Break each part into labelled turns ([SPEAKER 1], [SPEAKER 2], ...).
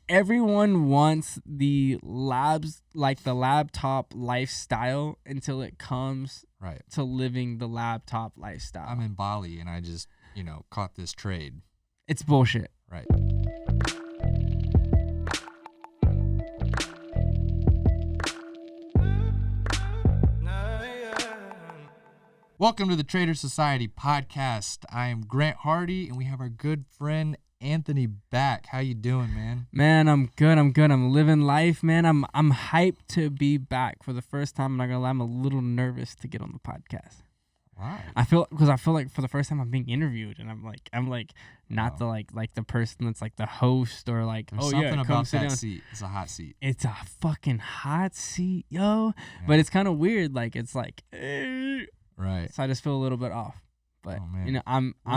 [SPEAKER 1] everyone wants the laptop lifestyle until it comes to living the laptop lifestyle.
[SPEAKER 2] I'm in Bali and I just, caught this trade.
[SPEAKER 1] It's bullshit.
[SPEAKER 2] Right. Welcome to the Trader Society podcast. I am Grant Hardy, and we have our good friend Anthony back. How you doing, man?
[SPEAKER 1] Man, I'm good. I'm living life, man. I'm hyped to be back for the first time. I'm not gonna lie, I'm a little nervous to get on the podcast.
[SPEAKER 2] Why?
[SPEAKER 1] I feel like for the first time I'm being interviewed, and I'm like not the like the person that's like the host or like
[SPEAKER 2] There's something about that seat. It's a hot seat.
[SPEAKER 1] It's a fucking hot seat, yo. Yeah. But it's kind of weird. Like it's like.
[SPEAKER 2] Right.
[SPEAKER 1] So I just feel a little bit off. But, we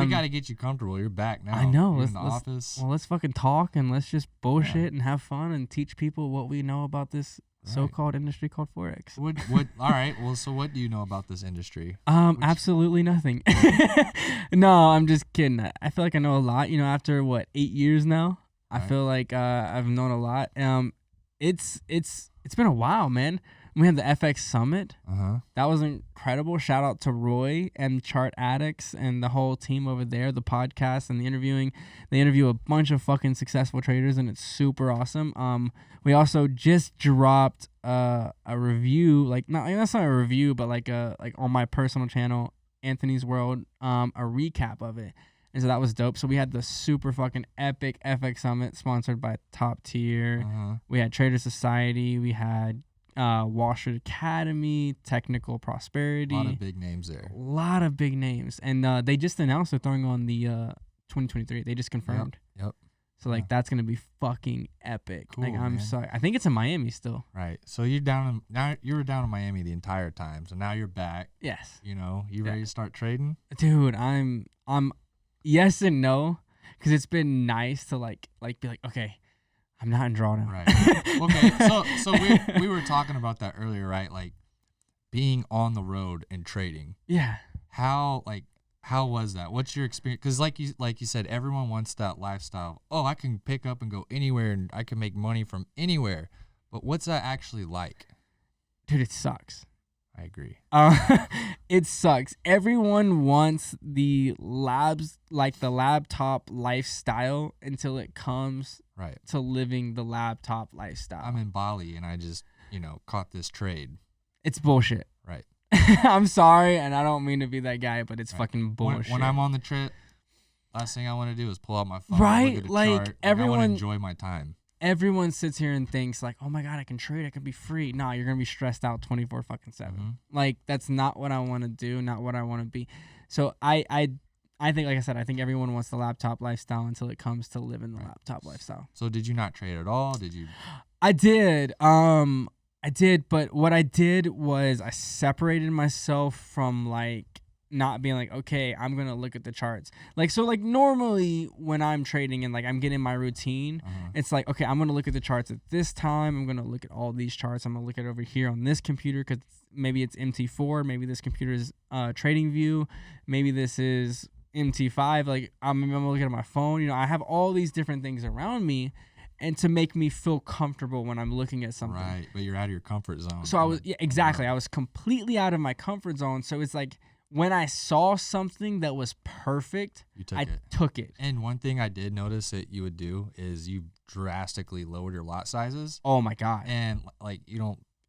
[SPEAKER 2] got to get you comfortable. You're back now.
[SPEAKER 1] I know.
[SPEAKER 2] You're in the office.
[SPEAKER 1] Well, let's fucking talk and let's just bullshit and have fun and teach people what we know about this so-called industry called Forex.
[SPEAKER 2] What? All right. Well, so what do you know about this industry?
[SPEAKER 1] Absolutely nothing. No, I'm just kidding. I feel like I know a lot. After 8 years now, I feel like I've known a lot. It's been a while, man. We had the FX Summit. That was incredible. Shout out to Roy and Chart Addicts and the whole team over there, the podcast and the interviewing. They interview a bunch of fucking successful traders, and it's super awesome. We also just dropped a review, that's not a review, but like on my personal channel, ANTHONYSWORLD, a recap of it. And so that was dope. So we had the super fucking epic FX Summit sponsored by Top Tier. We had Trader Society. We had Wall Street Academy, Technical Prosperity.
[SPEAKER 2] A lot of big names there.
[SPEAKER 1] A lot of big names. And they just announced they're throwing on the 2023. They just confirmed.
[SPEAKER 2] Yep.
[SPEAKER 1] So, that's going to be fucking epic.
[SPEAKER 2] Cool,
[SPEAKER 1] I'm sorry. I think it's in Miami still.
[SPEAKER 2] Right. So you were down in Miami the entire time. So now you're back.
[SPEAKER 1] Yes.
[SPEAKER 2] You ready to start trading?
[SPEAKER 1] Dude, I'm yes and no. Because it's been nice to be like, okay, I'm not in drawdown.
[SPEAKER 2] Right. Okay. So we were talking about that earlier, right? Like being on the road and trading.
[SPEAKER 1] Yeah.
[SPEAKER 2] How was that? What's your experience? Because like you said, everyone wants that lifestyle. Oh, I can pick up and go anywhere, and I can make money from anywhere. But what's that actually like?
[SPEAKER 1] Dude, it sucks.
[SPEAKER 2] I agree.
[SPEAKER 1] It sucks. Everyone wants the laptop lifestyle until it comes to living the laptop lifestyle.
[SPEAKER 2] I'm in Bali and I just, caught this trade.
[SPEAKER 1] It's bullshit.
[SPEAKER 2] Right.
[SPEAKER 1] I'm sorry, and I don't mean to be that guy, but it's fucking bullshit.
[SPEAKER 2] When I'm on the trip, last thing I want to do is pull out my phone,
[SPEAKER 1] right?
[SPEAKER 2] Look at the
[SPEAKER 1] like
[SPEAKER 2] chart,
[SPEAKER 1] everyone,
[SPEAKER 2] I want to enjoy my time.
[SPEAKER 1] Everyone sits here and thinks like, oh my God, I can trade, I can be free. Nah, you're gonna be stressed out 24 fucking 7. Like that's not what I want to do, not what I want to be. So I think, like I said, I think everyone wants the laptop lifestyle until it comes to living the laptop lifestyle.
[SPEAKER 2] So did you not trade at all? Did you?
[SPEAKER 1] I did. I did, but what I did was I separated myself from not being like, okay, I'm going to look at the charts. Normally when I'm trading and I'm getting my routine, it's like, okay, I'm going to look at the charts at this time. I'm going to look at all these charts. I'm going to look at it over here on this computer because maybe it's MT4. Maybe this computer is Trading View. Maybe this is MT5. I'm going to look at my phone. I have all these different things around me. And to make me feel comfortable when I'm looking at something.
[SPEAKER 2] Right, but you're out of your comfort zone.
[SPEAKER 1] So I was, exactly. I was completely out of my comfort zone. So it's like when I saw something that was perfect, I took it.
[SPEAKER 2] And one thing I did notice that you would do is you drastically lowered your lot sizes.
[SPEAKER 1] Oh my God.
[SPEAKER 2] And I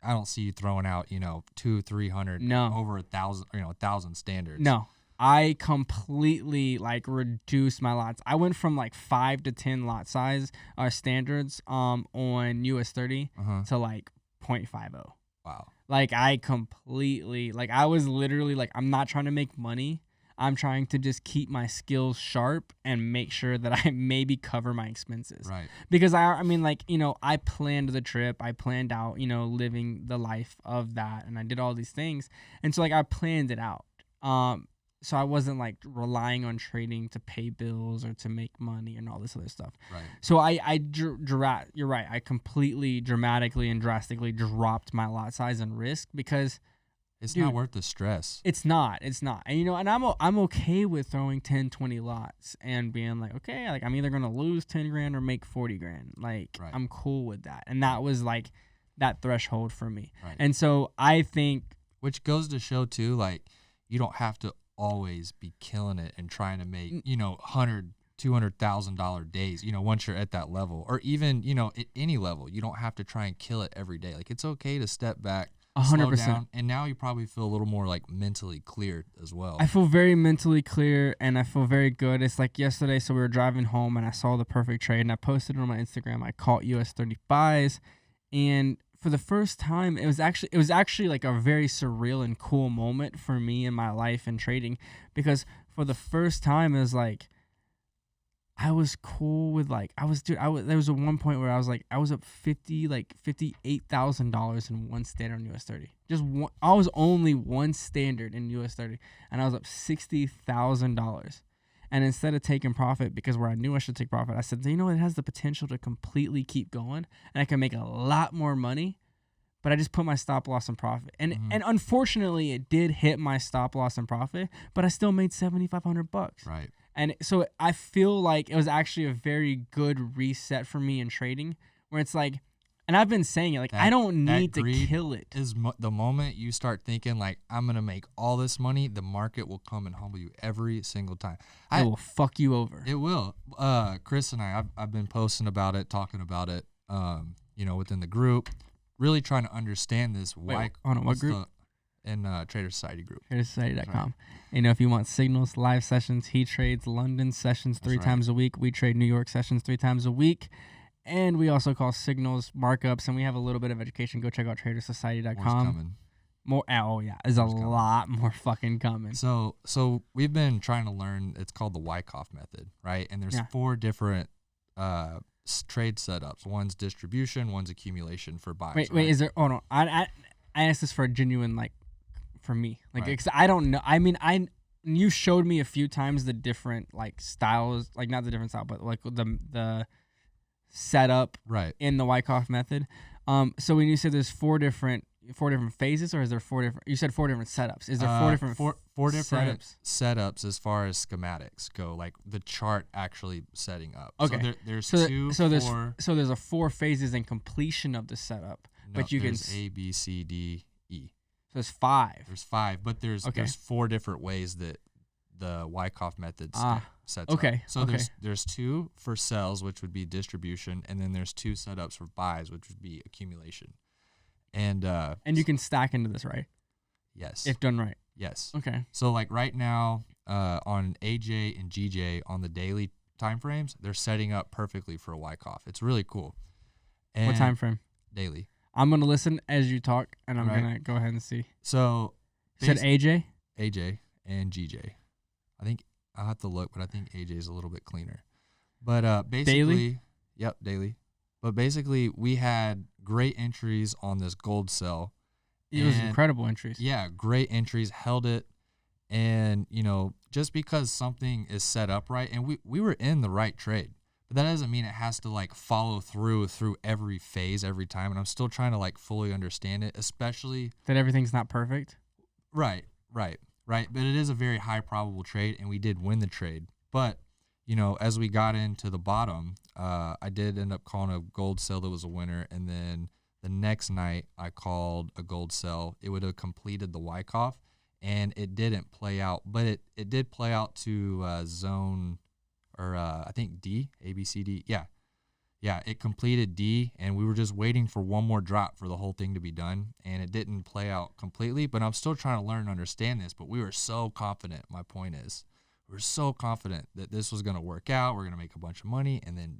[SPEAKER 2] don't see you throwing out, 200, 300, over 1,000, 1,000 standards.
[SPEAKER 1] No. I completely reduced my lots. I went from 5 to 10 lot size standards on US 30 to 0.50.
[SPEAKER 2] Wow.
[SPEAKER 1] I completely I was literally I'm not trying to make money. I'm trying to just keep my skills sharp and make sure that I maybe cover my expenses.
[SPEAKER 2] Right.
[SPEAKER 1] Because I planned the trip. I planned out, living the life of that, and I did all these things. And so I planned it out. So I wasn't relying on trading to pay bills or to make money and all this other stuff.
[SPEAKER 2] Right.
[SPEAKER 1] So you're right. I completely dramatically and drastically dropped my lot size and risk because
[SPEAKER 2] It's
[SPEAKER 1] Dude,
[SPEAKER 2] not worth the stress.
[SPEAKER 1] It's not. And and I'm okay with throwing 10, 20 lots and being like, okay, like I'm either gonna lose 10 grand or make 40 grand. Like
[SPEAKER 2] Right.
[SPEAKER 1] I'm cool with that. And that was like that threshold for me.
[SPEAKER 2] Right.
[SPEAKER 1] And so I think,
[SPEAKER 2] which goes to show too, like you don't have to always be killing it and trying to make, $100,000-$200,000 days, once you're at that level, or even, at any level. You don't have to try and kill it every day. Like it's okay to step back, 100%. Slow down, and now you probably feel a little more like mentally clear as well.
[SPEAKER 1] I feel very mentally clear and I feel very good. It's like yesterday, so we were driving home and I saw the perfect trade and I posted it on my Instagram. I caught US 35s, and for the first time, it was actually like a very surreal and cool moment for me in my life in trading, because for the first time it was like I was cool with like there was a one point where I was up $58,000 in one standard on US 30. Just one, I was only one standard in US 30 and I was up $60,000. And instead of taking profit, because where I knew I should take profit, I said, it has the potential to completely keep going and I can make a lot more money, but I just put my stop loss in profit. And and unfortunately it did hit my stop loss in profit, but I still made $7,500.
[SPEAKER 2] Right.
[SPEAKER 1] And so I feel like it was actually a very good reset for me in trading, where it's like, and I've been saying it, like, I don't need to kill it.
[SPEAKER 2] Is the moment you start thinking, like, I'm going to make all this money, the market will come and humble you every single time.
[SPEAKER 1] It will fuck you over.
[SPEAKER 2] It will. Chris and I've been posting about it, talking about it, within the group, really trying to understand this.
[SPEAKER 1] Wait, hold on, what group?
[SPEAKER 2] In Trader Society group.
[SPEAKER 1] TraderSociety.com. Right. If you want signals, live sessions, he trades London sessions three times a week. We trade New York sessions 3 times a week. And we also call signals markups, and we have a little bit of education. Go check out TraderSociety.com. More, there's a lot more fucking coming.
[SPEAKER 2] So we've been trying to learn. It's called the Wyckoff method, right? And there's 4 different trade setups. One's distribution, one's accumulation for buys.
[SPEAKER 1] Wait, is there? Hold on. I asked this for a genuine for me, because I don't know. I mean, you showed me a few times the different styles, not the different style, but the setup in the Wyckoff method. So when you said there's four different phases, or is there 4 different? You said 4 different setups. Is there 4 different
[SPEAKER 2] four different setups as far as schematics go, like the chart actually setting up?
[SPEAKER 1] Okay,
[SPEAKER 2] so
[SPEAKER 1] there's a 4 phases and completion of the setup, but you can
[SPEAKER 2] A, B, C, D, E.
[SPEAKER 1] So there's 5.
[SPEAKER 2] There's 5, but there's 4 different ways that the Wyckoff method sets up. So there's 2 for sells, which would be distribution, and then there's 2 setups for buys, which would be accumulation. And
[SPEAKER 1] you can stack into this, right?
[SPEAKER 2] Yes.
[SPEAKER 1] If done right.
[SPEAKER 2] Yes.
[SPEAKER 1] Okay.
[SPEAKER 2] So right now, on AJ and GJ on the daily time frames, they're setting up perfectly for a Wyckoff. It's really cool. And
[SPEAKER 1] what time frame?
[SPEAKER 2] Daily.
[SPEAKER 1] I'm gonna listen as you talk, and I'm gonna go ahead and see.
[SPEAKER 2] So
[SPEAKER 1] you said AJ
[SPEAKER 2] and GJ. I think I'll have to look, but I think AJ is a little bit cleaner. But basically,
[SPEAKER 1] daily?
[SPEAKER 2] Yep, daily. But basically, we had great entries on this gold sell.
[SPEAKER 1] It was incredible entries.
[SPEAKER 2] Yeah, great entries, held it. And, just because something is set up right, and we were in the right trade, but that doesn't mean it has to follow through every phase every time. And I'm still trying to fully understand it, especially
[SPEAKER 1] that everything's not perfect.
[SPEAKER 2] Right. But it is a very high probable trade, and we did win the trade. But, as we got into the bottom, I did end up calling a gold sell that was a winner. And then the next night I called a gold sell. It would have completed the Wyckoff, and it didn't play out. But it did play out to zone, or I think D, A, B, C, D. Yeah, it completed D, and we were just waiting for one more drop for the whole thing to be done. And it didn't play out completely, but I'm still trying to learn and understand this. But we were so confident. My point is, we were so confident that this was going to work out. We're going to make a bunch of money, and then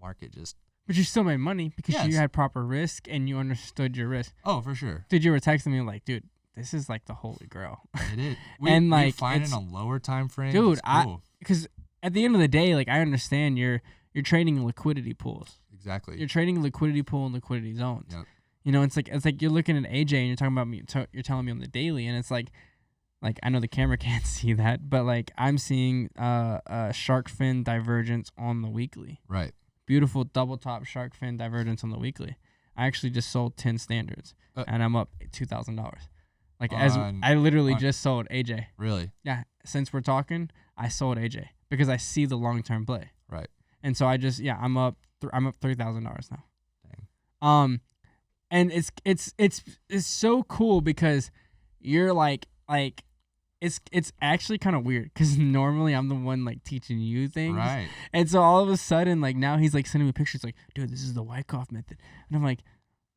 [SPEAKER 2] market just...
[SPEAKER 1] But you still made money because you had proper risk and you understood your risk.
[SPEAKER 2] Oh, for sure.
[SPEAKER 1] Dude, you were texting me dude, this is the holy grail.
[SPEAKER 2] It is. We find it on lower time frames.
[SPEAKER 1] Dude,
[SPEAKER 2] cool.
[SPEAKER 1] Because at the end of the day, I understand you're trading liquidity pools.
[SPEAKER 2] Exactly.
[SPEAKER 1] You're trading liquidity pool and liquidity zones.
[SPEAKER 2] Yep.
[SPEAKER 1] It's like you're looking at AJ and you're talking about me. You're telling me on the daily, and it's like I know the camera can't see that, but I'm seeing a shark fin divergence on the weekly.
[SPEAKER 2] Right.
[SPEAKER 1] Beautiful double top shark fin divergence on the weekly. I actually just sold 10 standards, and I'm up $2,000. Like as I literally just sold AJ.
[SPEAKER 2] Really?
[SPEAKER 1] Yeah. Since we're talking, I sold AJ because I see the long-term play.
[SPEAKER 2] Right.
[SPEAKER 1] And so I just I'm up $3,000 now.
[SPEAKER 2] Dang.
[SPEAKER 1] And it's so cool because you're like it's actually kind of weird because normally I'm the one like teaching you things.
[SPEAKER 2] Right.
[SPEAKER 1] And so all of a sudden, like now he's like sending me pictures like, dude, this is the Wyckoff method. And I'm like,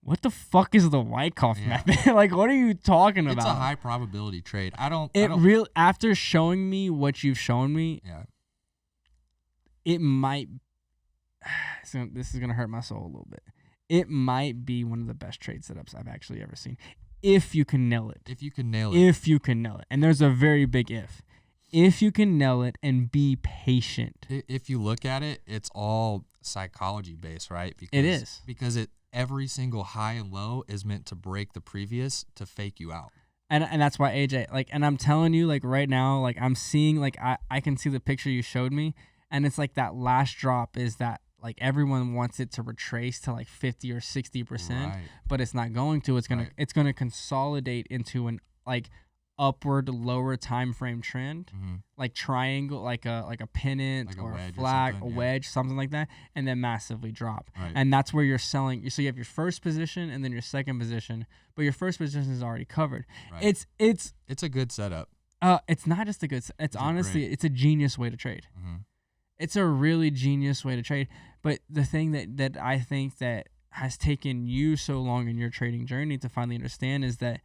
[SPEAKER 1] what the fuck is the Wyckoff method? Like, what are you talking about?
[SPEAKER 2] It's a high probability trade.
[SPEAKER 1] After showing me what you've shown me, it might, so this is going to hurt my soul a little bit. It might be one of the best trade setups I've actually ever seen. If you can nail it.
[SPEAKER 2] If you can nail it.
[SPEAKER 1] If you can nail it. And there's a very big if. If you can nail it and be patient.
[SPEAKER 2] If you look at it, it's all psychology based, right? Because,
[SPEAKER 1] it is.
[SPEAKER 2] Because every single high and low is meant to break the previous to fake you out.
[SPEAKER 1] And that's why AJ, like, and I'm telling you, like, right now, like, I'm seeing, like, I can see the picture you showed me. And it's like that last drop is that, like, everyone wants it to retrace to like 50 or 60%,
[SPEAKER 2] right.
[SPEAKER 1] But it's not going to. It's gonna consolidate into an like upward lower time frame trend, like triangle, like a pennant
[SPEAKER 2] like
[SPEAKER 1] or
[SPEAKER 2] a
[SPEAKER 1] flag, a wedge, something like that, and then massively drop.
[SPEAKER 2] Right.
[SPEAKER 1] And that's where you're selling. So you have your first position and then your second position, but your first position is already covered.
[SPEAKER 2] Right. It's a good setup.
[SPEAKER 1] It's not just a good. It's honestly, it's a genius way to trade. It's a really genius way to trade. But the thing that I think that has taken you so long in your trading journey to finally understand is that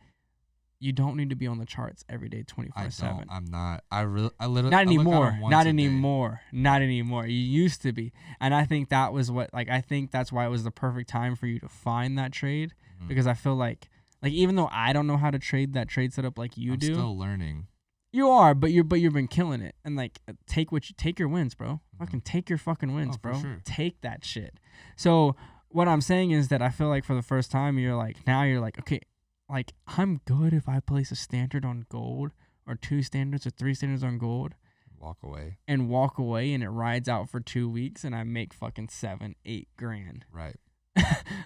[SPEAKER 1] you don't need to be on the charts every day 24/7.
[SPEAKER 2] I'm not. I literally
[SPEAKER 1] not anymore. Not anymore. Not anymore. You used to be. And I think that was what, like, I think that's why it was the perfect time for you to find that trade, because I feel like even though I don't know how to trade that trade setup like you do.
[SPEAKER 2] I'm still learning.
[SPEAKER 1] You are, but you've been killing it. And like take your wins, bro. Fucking take your fucking wins, bro.
[SPEAKER 2] Sure.
[SPEAKER 1] Take that shit. So what I'm saying is that I feel like for the first time you're like, okay, like I'm good if I place a standard on gold or 2 standards or 3 standards on gold.
[SPEAKER 2] Walk away
[SPEAKER 1] And it rides out for 2 weeks and I make fucking 7-8 grand.
[SPEAKER 2] Right.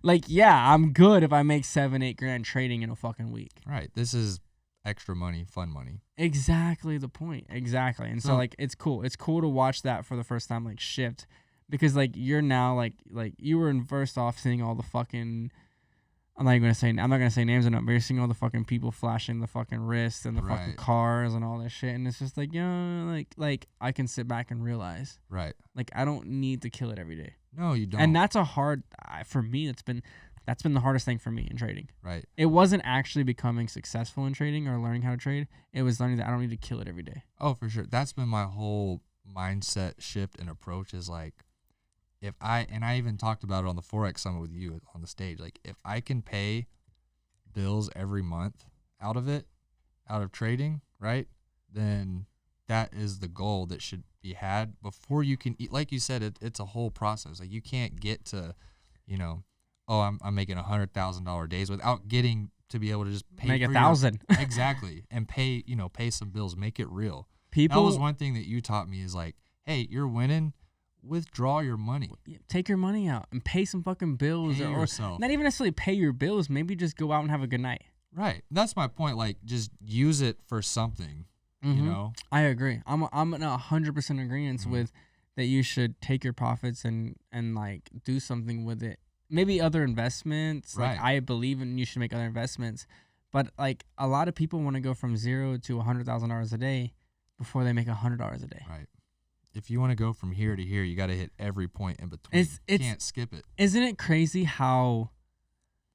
[SPEAKER 1] Like, yeah, I'm good if I make 7-8 grand trading in a fucking week.
[SPEAKER 2] Right. This is extra money, fun money.
[SPEAKER 1] Exactly the point. Exactly. And so like it's cool. It's cool to watch that for the first time like shift, because like you're now like you were first off seeing all the fucking, I'm not gonna say names or not, but you're seeing all the fucking people flashing the fucking wrists and the fucking cars and all that shit, and it's just like, like I can sit back and realize,
[SPEAKER 2] right,
[SPEAKER 1] like I don't need to kill it every day.
[SPEAKER 2] No, you don't.
[SPEAKER 1] And that's a hard, for me, that's been the hardest thing for me in trading.
[SPEAKER 2] Right.
[SPEAKER 1] It wasn't actually becoming successful in trading or learning how to trade. It was learning that I don't need to kill it every day.
[SPEAKER 2] Oh, for sure. That's been my whole mindset shift and approach, is like, I even talked about it on the Forex Summit with you on the stage. Like, if I can pay bills every month out of trading, right, then that is the goal that should be had before you can eat. Like you said, it's a whole process. Like, you can't get to, I'm making $100,000 days without getting to be able to just pay
[SPEAKER 1] make 1,000
[SPEAKER 2] exactly, and pay some bills, make it real.
[SPEAKER 1] That
[SPEAKER 2] was one thing that you taught me, is like, hey, you're winning, withdraw your money,
[SPEAKER 1] take your money out and pay some fucking bills, or not even necessarily pay your bills, maybe just go out and have a good night.
[SPEAKER 2] Right. That's my point. Like, just use it for something.
[SPEAKER 1] I agree. I'm in 100% agreement with that. You should take your profits and like do something with it. Maybe other investments.
[SPEAKER 2] Right.
[SPEAKER 1] Like, I believe in you should make other investments, but like a lot of people want to go from $0 to $100,000 a day before they make $100 a day.
[SPEAKER 2] Right. If you want to go from here to here, you got to hit every point in between. You can't skip it.
[SPEAKER 1] Isn't it crazy how,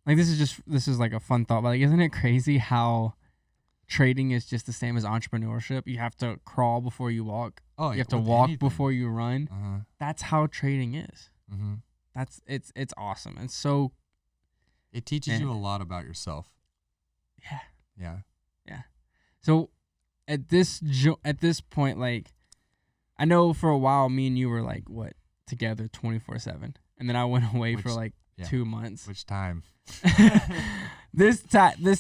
[SPEAKER 1] like, this is like a fun thought, but like, isn't it crazy how trading is just the same as entrepreneurship? You have to crawl before you walk.
[SPEAKER 2] Oh,
[SPEAKER 1] you have to walk before you run. That's how trading is. It's awesome. And so
[SPEAKER 2] it teaches you a lot about yourself. Yeah.
[SPEAKER 1] So at this point, like, I know for a while me and you were like, what, together 24/7, and then I went away for like 2 months.
[SPEAKER 2] Which time?
[SPEAKER 1] This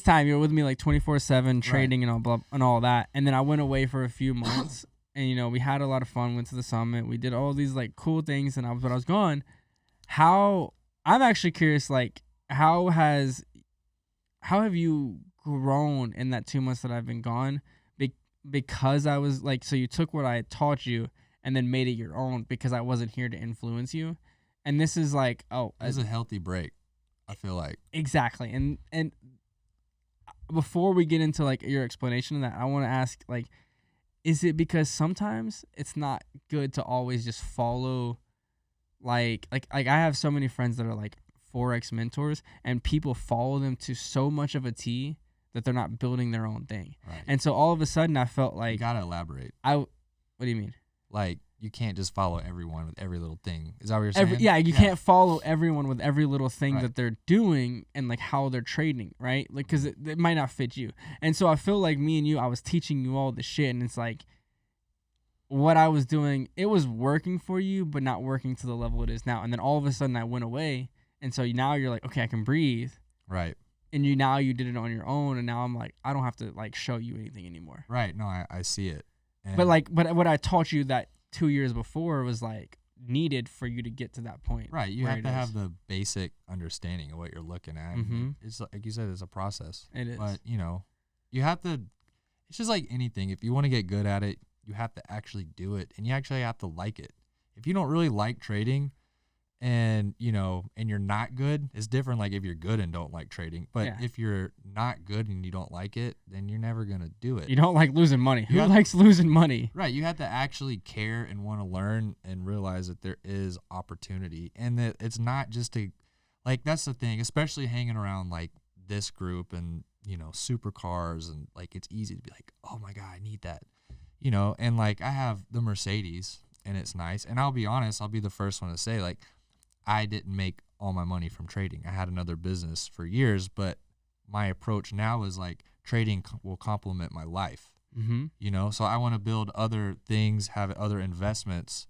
[SPEAKER 1] time you're with me like 24/7 trading and all that, and then I went away for a few months, and we had a lot of fun. Went to the summit. We did all these like cool things, and I was gone. I'm actually curious, like, how have you grown in that 2 months that I've been gone because I was like, so you took what I had taught you and then made it your own because I wasn't here to influence you. And this is like,
[SPEAKER 2] it's a healthy break, I feel like.
[SPEAKER 1] Exactly. And before we get into like your explanation of that, I want to ask, like, is it because sometimes it's not good to always just follow like I have so many friends that are like Forex mentors, and people follow them to so much of a T that they're not building their own thing.
[SPEAKER 2] Right.
[SPEAKER 1] And so all of a sudden I felt like,
[SPEAKER 2] you gotta elaborate.
[SPEAKER 1] What do you mean?
[SPEAKER 2] Like, you can't just follow everyone with every little thing. Is that what you're saying?
[SPEAKER 1] You can't follow everyone with every little thing
[SPEAKER 2] Right.
[SPEAKER 1] that they're doing and like how they're trading, right? Like, because it might not fit you. And so I feel like me and you, I was teaching you all the shit, and it's like what I was doing, it was working for you, but not working to the level it is now. And then all of a sudden I went away, and so now you're like, okay, I can breathe.
[SPEAKER 2] Right.
[SPEAKER 1] And you did it on your own, and now I'm like, I don't have to like show you anything anymore.
[SPEAKER 2] Right. No, I see it. And
[SPEAKER 1] But what I taught you that 2 years before was like needed for you to get to that point.
[SPEAKER 2] right. You have to have the basic understanding of what you're looking at.
[SPEAKER 1] Mhm.
[SPEAKER 2] It's like you said, it's a process.
[SPEAKER 1] It is.
[SPEAKER 2] But you have to. It's just like anything. If you want to get good at it, you have to actually do it, and you actually have to like it. If you don't really like trading, and you're not good, it's different. Like if you're good and don't like trading, but
[SPEAKER 1] Yeah.
[SPEAKER 2] if you're not good and you don't like it, then you're never gonna do it.
[SPEAKER 1] You don't like losing money. Who
[SPEAKER 2] You have-
[SPEAKER 1] likes losing money?
[SPEAKER 2] Right. You have to actually care and want to learn and realize that there is opportunity, and that it's not just like, that's the thing, especially hanging around like this group and, supercars, and like, it's easy to be like, oh my God, I need that, and like I have the Mercedes and it's nice. And I'll be honest, I'll be the first one to say, like, I didn't make all my money from trading. I had another business for years, but my approach now is like trading will complement my life.
[SPEAKER 1] Mm-hmm.
[SPEAKER 2] So I want to build other things, have other investments,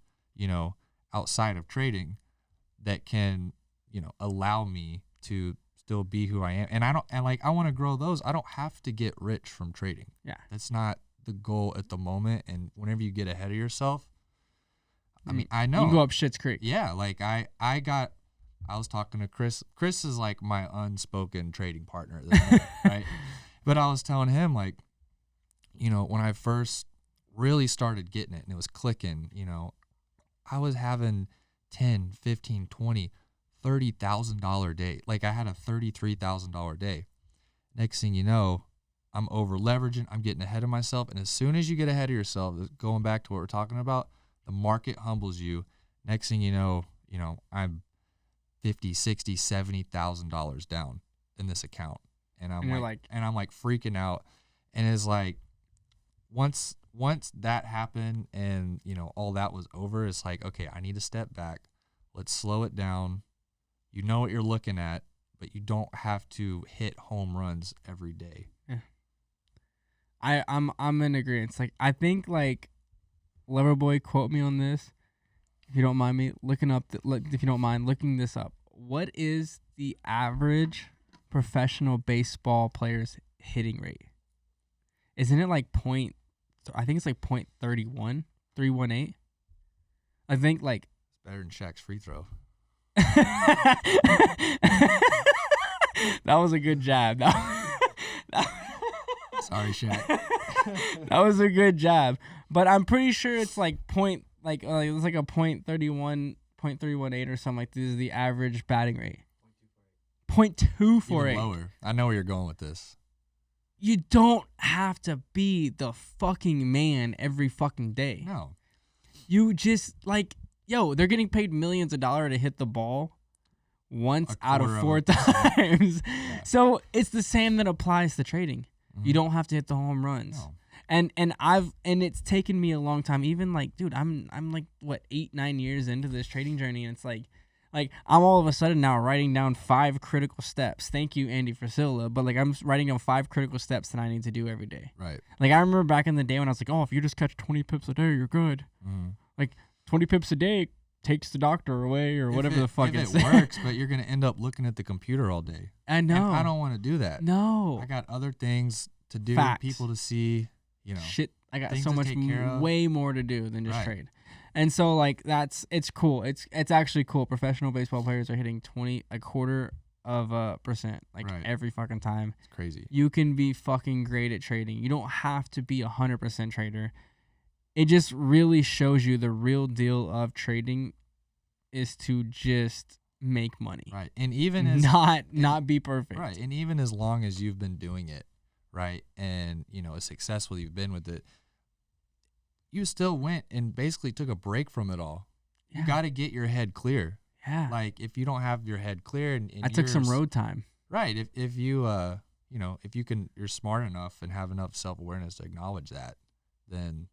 [SPEAKER 2] outside of trading that can, allow me to still be who I am. And I want to grow those. I don't have to get rich from trading.
[SPEAKER 1] Yeah.
[SPEAKER 2] That's not the goal at the moment. And whenever you get ahead of yourself, I mean, I know.
[SPEAKER 1] You can go up Shit's Creek.
[SPEAKER 2] Yeah. Like I was talking to Chris. Chris is like my unspoken trading partner at this point, right? But I was telling him, like, when I first really started getting it and it was clicking, I was having 10, 15, 20, $30,000 day. Like I had a $33,000 day. Next thing you know, I'm over leveraging. I'm getting ahead of myself. And as soon as you get ahead of yourself, going back to what we're talking about, the market humbles you. Next thing you know, I'm $50,000, $60,000, $70,000 down in this account. And I'm like freaking out. And it's like, once that happened and, all that was over, it's like, okay, I need to step back. Let's slow it down. You know what you're looking at, but you don't have to hit home runs every day.
[SPEAKER 1] Yeah. I'm in agreement. It's like, I think like Loverboy, quote me on this, if you don't mind me looking up, if you don't mind looking this up. What is the average professional baseball player's hitting rate? Isn't it like I think it's like 0.31, 318. I think like
[SPEAKER 2] it's better than Shaq's free throw.
[SPEAKER 1] That was a good jab.
[SPEAKER 2] Sorry, Shaq.
[SPEAKER 1] That was a good jab, but I'm pretty sure it's like it's like a 0.31, 0.318 or something like this is the average batting rate. 0.248.
[SPEAKER 2] Even lower. I know where you're going with this.
[SPEAKER 1] You don't have to be the fucking man every fucking day.
[SPEAKER 2] No.
[SPEAKER 1] You just like, they're getting paid millions of dollars to hit the ball once out of 4 times. Yeah. So it's the same that applies to trading. Mm-hmm. You don't have to hit the home runs.
[SPEAKER 2] No.
[SPEAKER 1] And it's taken me a long time. Even like, dude, I'm like what 8-9 years into this trading journey, and it's like I'm all of a sudden now writing down 5 critical steps. Thank you, Andy Frisilla. But like I'm writing down 5 critical steps that I need to do every day.
[SPEAKER 2] Right.
[SPEAKER 1] Like I remember back in the day when I was like, oh, if you just catch 20 pips a day, you're good.
[SPEAKER 2] Mm-hmm.
[SPEAKER 1] Like 20 pips a day takes the doctor away or whatever the fuck
[SPEAKER 2] it works, but you're gonna end up looking at the computer all day.
[SPEAKER 1] I know.
[SPEAKER 2] And I don't want to do that.
[SPEAKER 1] No.
[SPEAKER 2] I got other things to do,
[SPEAKER 1] Facts.
[SPEAKER 2] people to see.
[SPEAKER 1] Shit. I got so much
[SPEAKER 2] of.
[SPEAKER 1] way more to do than just trade. And so like it's cool. It's actually cool. Professional baseball players are hitting a quarter of a percent, like
[SPEAKER 2] Right.
[SPEAKER 1] every fucking time.
[SPEAKER 2] It's crazy.
[SPEAKER 1] You can be fucking great at trading. You don't have to be 100% trader. It just really shows you the real deal of trading is to just make money.
[SPEAKER 2] Right. And even as
[SPEAKER 1] not be perfect.
[SPEAKER 2] right, and even as long as you've been doing it, right, and as successful you've been with it, you still went and basically took a break from it all.
[SPEAKER 1] Yeah.
[SPEAKER 2] You got to get your head clear.
[SPEAKER 1] Yeah.
[SPEAKER 2] Like if you don't have your head clear, and
[SPEAKER 1] I took some road time.
[SPEAKER 2] Right. If you if you're smart enough and have enough self-awareness to acknowledge that, then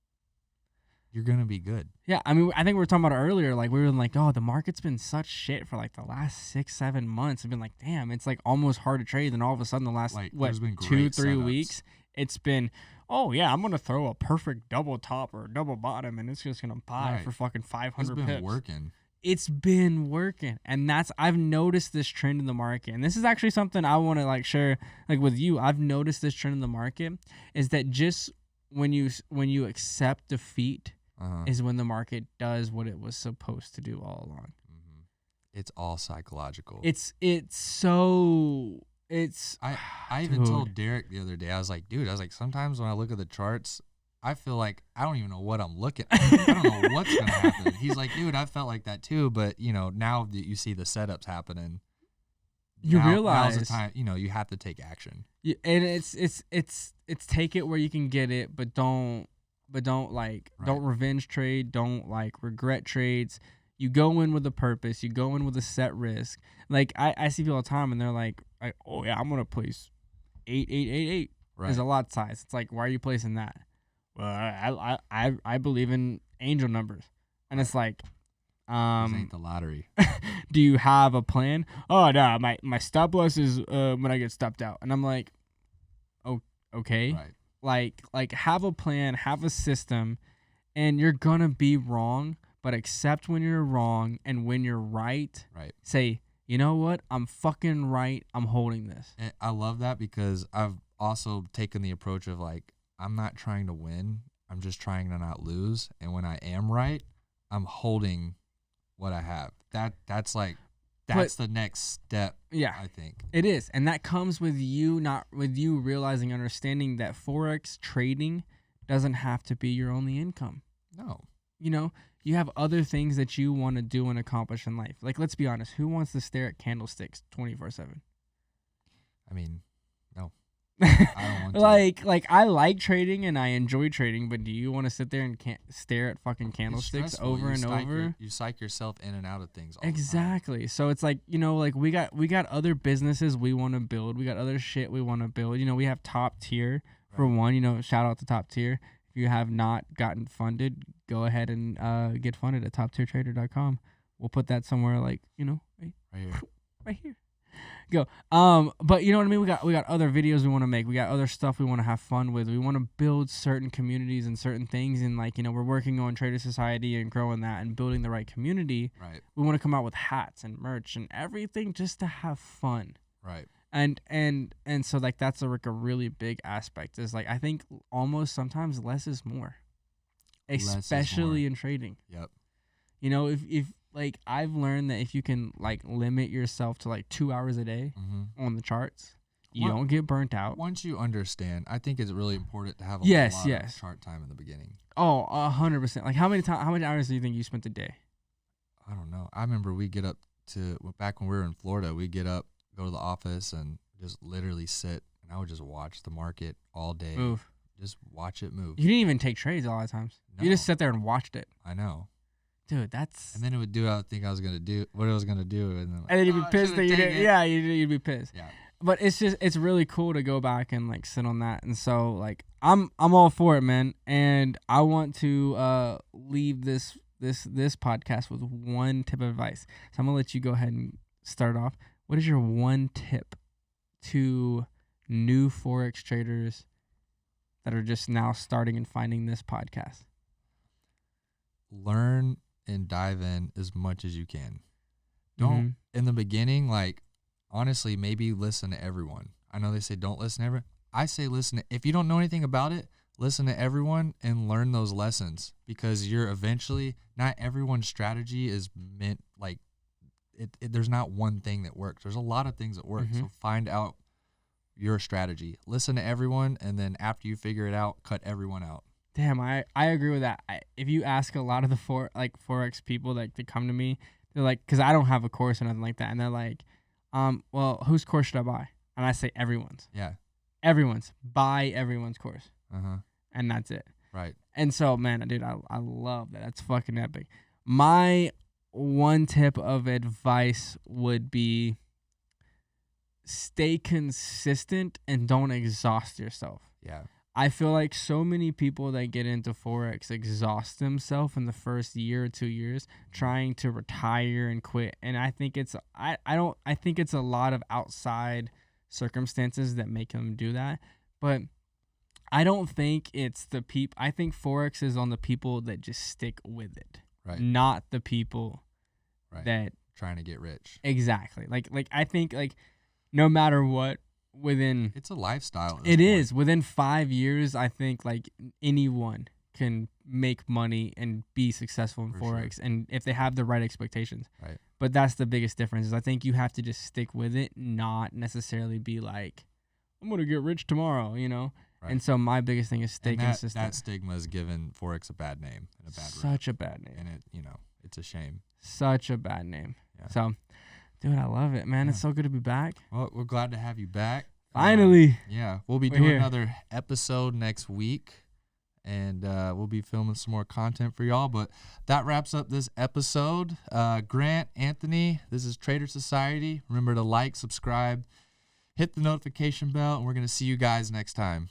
[SPEAKER 2] you're going to be good.
[SPEAKER 1] Yeah, I mean, I think we were talking about it earlier. Like, we were like, oh, the market's been such shit for like the last 6-7 months. I've been like, damn, it's like almost hard to trade. Then all of a sudden, the last,
[SPEAKER 2] there's been
[SPEAKER 1] 2-3
[SPEAKER 2] setups.
[SPEAKER 1] weeks, it's been, oh, yeah, I'm going to throw a perfect double top or double bottom, and it's just going to buy
[SPEAKER 2] Right.
[SPEAKER 1] for fucking 500
[SPEAKER 2] It's been
[SPEAKER 1] pips.
[SPEAKER 2] working.
[SPEAKER 1] It's been working. And I've noticed this trend in the market. And this is actually something I want to like share like with you. I've noticed this trend in the market is that just when you accept defeat, is when the market does what it was supposed to do all along.
[SPEAKER 2] Mm-hmm. It's all psychological. I even told Derek the other day, I was like, sometimes when I look at the charts, I feel like I don't even know what I'm looking at. I don't know what's going to happen. He's like, dude, I felt like that too. But, now that you see the setups happening,
[SPEAKER 1] you realize
[SPEAKER 2] now's the time, you have to take action.
[SPEAKER 1] And it's take it where you can get it, but don't revenge trade. Don't like regret trades. You go in with a purpose. You go in with a set risk. Like I see people all the time, and they're like, oh yeah, I'm gonna place 8
[SPEAKER 2] Right.
[SPEAKER 1] as a lot size. It's like, why are you placing that? Well, I believe in angel numbers, and it's like,
[SPEAKER 2] This ain't the lottery.
[SPEAKER 1] do you have a plan? Oh no, my stop loss is when I get stopped out, and I'm like, oh okay.
[SPEAKER 2] Right.
[SPEAKER 1] Like have a plan, have a system, and you're gonna be wrong, but accept when you're wrong, and when you're right, say, you know what, I'm fucking right, I'm holding this.
[SPEAKER 2] And I love that because I've also taken the approach of like, I'm not trying to win, I'm just trying to not lose, and when I am right, I'm holding what I have. That's the next step.
[SPEAKER 1] Yeah,
[SPEAKER 2] I think
[SPEAKER 1] it is, and that comes with you realizing, understanding that Forex trading doesn't have to be your only income.
[SPEAKER 2] No,
[SPEAKER 1] you have other things that you want to do and accomplish in life. Like, let's be honest, who wants to stare at candlesticks 24/7?
[SPEAKER 2] I mean, no, I don't want to.
[SPEAKER 1] like I like trading and I enjoy trading, but do you want to sit there and stare at fucking candlesticks over and over?
[SPEAKER 2] You psych yourself in and out of things all
[SPEAKER 1] exactly.
[SPEAKER 2] the time.
[SPEAKER 1] So it's like, like we got other businesses we want to build. We got other shit we want to build. We have Top Tier for one. Shout out to Top Tier. If you have not gotten funded, go ahead and get funded at toptiertrader.com. We'll put that somewhere like, right here. Go. But you know what I mean? We got other videos we want to make. We got other stuff we want to have fun with. We want to build certain communities and certain things, and we're working on Trader Society and growing that and building the right community.
[SPEAKER 2] Right.
[SPEAKER 1] We want to come out with hats and merch and everything just to have fun.
[SPEAKER 2] Right.
[SPEAKER 1] And so like that's a really big aspect. Is like, I think almost sometimes less is more. Especially in trading.
[SPEAKER 2] Yep.
[SPEAKER 1] If like I've learned that if you can like limit yourself to like 2 hours a day on the charts, you don't get burnt out.
[SPEAKER 2] Once you understand, I think it's really important to have a lot of chart time in the beginning.
[SPEAKER 1] Oh, 100%. Like how many hours do you think you spent a day?
[SPEAKER 2] I don't know. I remember we get up back when we were in Florida, we'd get up, go to the office, and just literally sit, and I would just watch the market all day.
[SPEAKER 1] Move.
[SPEAKER 2] Just watch it move.
[SPEAKER 1] You didn't even take trades a lot of times. No. You just sat there and watched it.
[SPEAKER 2] I know.
[SPEAKER 1] Dude, that's...
[SPEAKER 2] And then it would do what I was going to do, and
[SPEAKER 1] then you'd be pissed that you didn't... Yeah, you'd be pissed.
[SPEAKER 2] Yeah.
[SPEAKER 1] But it's really cool to go back and like sit on that. And so like I'm all for it, man. And I want to leave this podcast with one tip of advice. So I'm gonna let you go ahead and start off. What is your one tip to new Forex traders that are just now starting and finding this podcast?
[SPEAKER 2] Learn and dive in as much as you can. Don't in the beginning, like, honestly, maybe listen to everyone. I know they say don't listen to everyone. I say listen to, if you don't know anything about it, listen to everyone and learn those lessons, because you're eventually, not everyone's strategy is meant, like, there's not one thing that works. There's a lot of things that work. So find out your strategy. Listen to everyone, and then after you figure it out, cut everyone out.
[SPEAKER 1] Damn, I agree with that. If you ask a lot of the Forex people that come to me, they're like, because I don't have a course or nothing like that, and they're like, well, whose course should I buy? And I say everyone's.
[SPEAKER 2] Yeah.
[SPEAKER 1] Everyone's. Buy everyone's course. And that's it.
[SPEAKER 2] Right.
[SPEAKER 1] And so, man, dude, I love that. That's fucking epic. My one tip of advice would be stay consistent and don't exhaust yourself.
[SPEAKER 2] Yeah.
[SPEAKER 1] I feel like so many people that get into Forex exhaust themselves in the first year or 2 years trying to retire and quit. And I think it's I think it's a lot of outside circumstances that make them do that. But I don't think it's the people. I think Forex is on the people that just stick with it.
[SPEAKER 2] Right.
[SPEAKER 1] Not the people that
[SPEAKER 2] trying to get rich.
[SPEAKER 1] Exactly. Like I think like no matter what, within
[SPEAKER 2] it's a lifestyle.
[SPEAKER 1] It is. Within 5 years, I think like anyone can make money and be successful in Forex, and if they have the right expectations.
[SPEAKER 2] Right.
[SPEAKER 1] But that's the biggest difference. Is I think you have to just stick with it, not necessarily be like, I'm gonna get rich tomorrow, you know. Right. And so my biggest thing is stay consistent.
[SPEAKER 2] That stigma has given Forex a bad name and a bad
[SPEAKER 1] such a bad name,
[SPEAKER 2] and it's a shame.
[SPEAKER 1] Such a bad name.
[SPEAKER 2] Yeah.
[SPEAKER 1] So, dude, I love it, man. Yeah. It's so good to be back.
[SPEAKER 2] Well, we're glad to have you back.
[SPEAKER 1] Finally.
[SPEAKER 2] Yeah, we'll be doing another episode next week, and we'll be filming some more content for y'all. But that wraps up this episode. Grant, Anthony, this is Trader Society. Remember to like, subscribe, hit the notification bell, and we're going to see you guys next time.